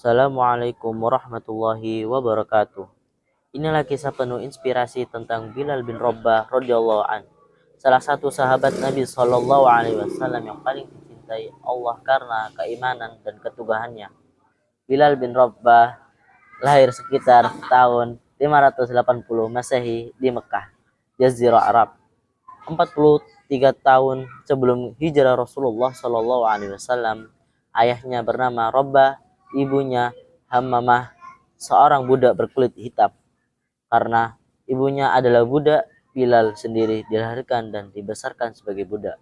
Assalamualaikum warahmatullahi wabarakatuh. Inilah kisah penuh inspirasi tentang Bilal bin Rabah radhiyallahu an, salah satu sahabat Nabi Shallallahu Alaihi Wasallam yang paling dicintai Allah karena keimanan dan ketugahannya. Bilal bin Rabah lahir sekitar tahun 580 Masehi di Mekah, Jazirah Arab. 43 tahun sebelum hijrah Rasulullah Shallallahu Alaihi Wasallam, ayahnya bernama Rabah, ibunya Hammamah, seorang budak berkulit hitam. Karena ibunya adalah budak, Bilal sendiri dilahirkan dan dibesarkan sebagai budak.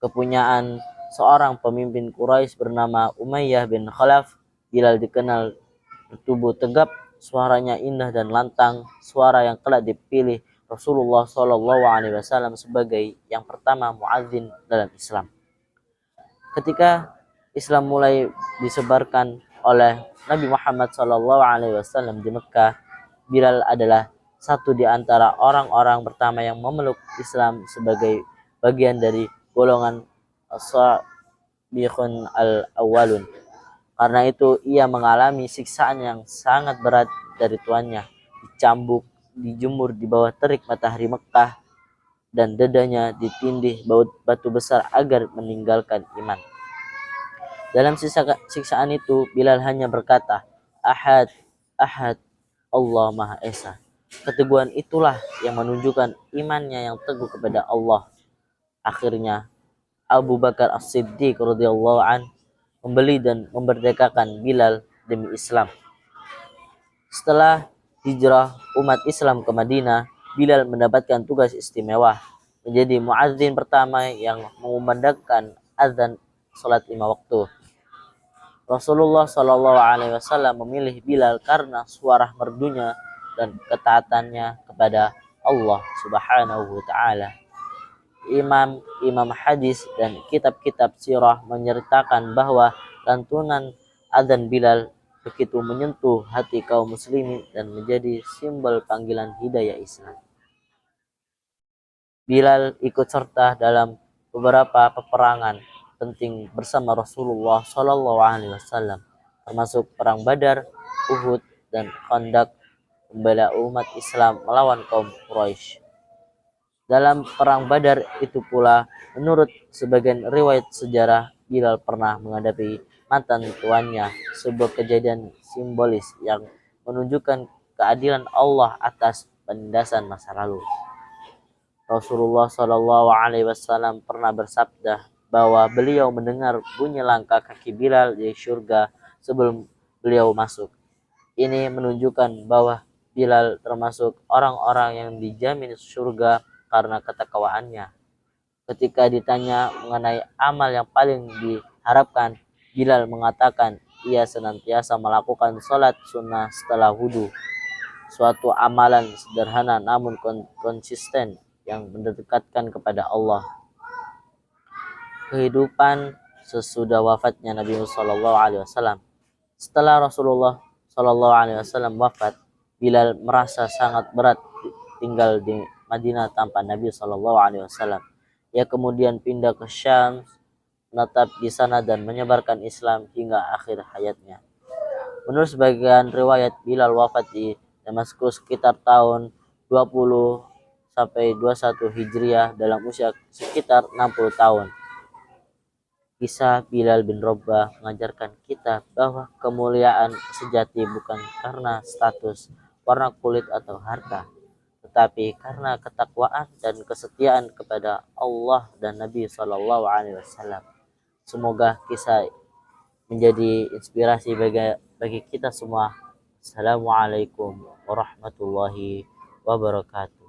Kepunyaan seorang pemimpin Quraisy bernama Umayyah bin Khalaf, Bilal dikenal bertubuh tegap, suaranya indah dan lantang, suara yang telah dipilih Rasulullah Shallallahu Alaihi Wasallam sebagai yang pertama muadzin dalam Islam. Ketika Islam mulai disebarkan oleh Nabi Muhammad Shallallahu Alaihi Wasallam di Mekah, Bilal adalah satu di antara orang-orang pertama yang memeluk Islam sebagai bagian dari golongan as-sabiqun al-awwalun. Karena itu ia mengalami siksaan yang sangat berat dari tuannya, dicambuk, dijemur di bawah terik matahari Mekah, dan dadanya ditindih batu besar agar meninggalkan iman. Dalam siksaan itu, Bilal hanya berkata, Ahad, Ahad, Allah Maha Esa. Keteguhan itulah yang menunjukkan imannya yang teguh kepada Allah. Akhirnya, Abu Bakar As-Siddiq radhiyallahu an membeli dan memerdekakan Bilal demi Islam. Setelah hijrah umat Islam ke Madinah, Bilal mendapatkan tugas istimewa menjadi muadzin pertama yang mengumandangkan azan salat 5 waktu. Rasulullah Shallallahu Alaihi Wasallam memilih Bilal karena suara merdunya dan ketaatannya kepada Allah Subhanahu wa Ta'ala. Imam hadis dan kitab-kitab sirah menyertakan bahwa lantunan azan Bilal begitu menyentuh hati kaum muslimin dan menjadi simbol panggilan hidayah Islam. Bilal ikut serta dalam beberapa peperangan penting bersama Rasulullah Shallallahu Alaihi Wasallam, termasuk perang Badar, Uhud, dan Khandaq, membela umat Islam melawan kaum Quraisy. Dalam perang Badar itu pula, menurut sebagian riwayat sejarah, Bilal pernah menghadapi mantan tuannya, sebuah kejadian simbolis yang menunjukkan keadilan Allah atas penindasan masa lalu. Rasulullah Shallallahu Alaihi Wasallam pernah bersabda bahwa beliau mendengar bunyi langkah kaki Bilal di surga sebelum beliau masuk. Ini menunjukkan bahwa Bilal termasuk orang-orang yang dijamin surga karena ketakwaannya. Ketika ditanya mengenai amal yang paling diharapkan, Bilal mengatakan ia senantiasa melakukan sholat sunnah setelah wudhu, suatu amalan sederhana namun konsisten yang mendekatkan kepada Allah. Kehidupan sesudah wafatnya Nabi Shallallahu Alaihi Wasallam. Setelah Rasulullah Shallallahu Alaihi Wasallam wafat, Bilal merasa sangat berat tinggal di Madinah tanpa Nabi Shallallahu Alaihi Wasallam. Ia kemudian pindah ke Syam, menetap di sana dan menyebarkan Islam hingga akhir hayatnya. Menurut sebagian riwayat, Bilal wafat di Damaskus sekitar tahun 20 sampai 21 Hijriah dalam usia sekitar 60 tahun. Kisah Bilal bin Rabah mengajarkan kita bahwa kemuliaan sejati bukan karena status, warna kulit atau harta, tetapi karena ketakwaan dan kesetiaan kepada Allah dan Nabi Shallallahu Alaihi Wasallam. Semoga kisah menjadi inspirasi bagi kita semua. Assalamualaikum warahmatullahi wabarakatuh.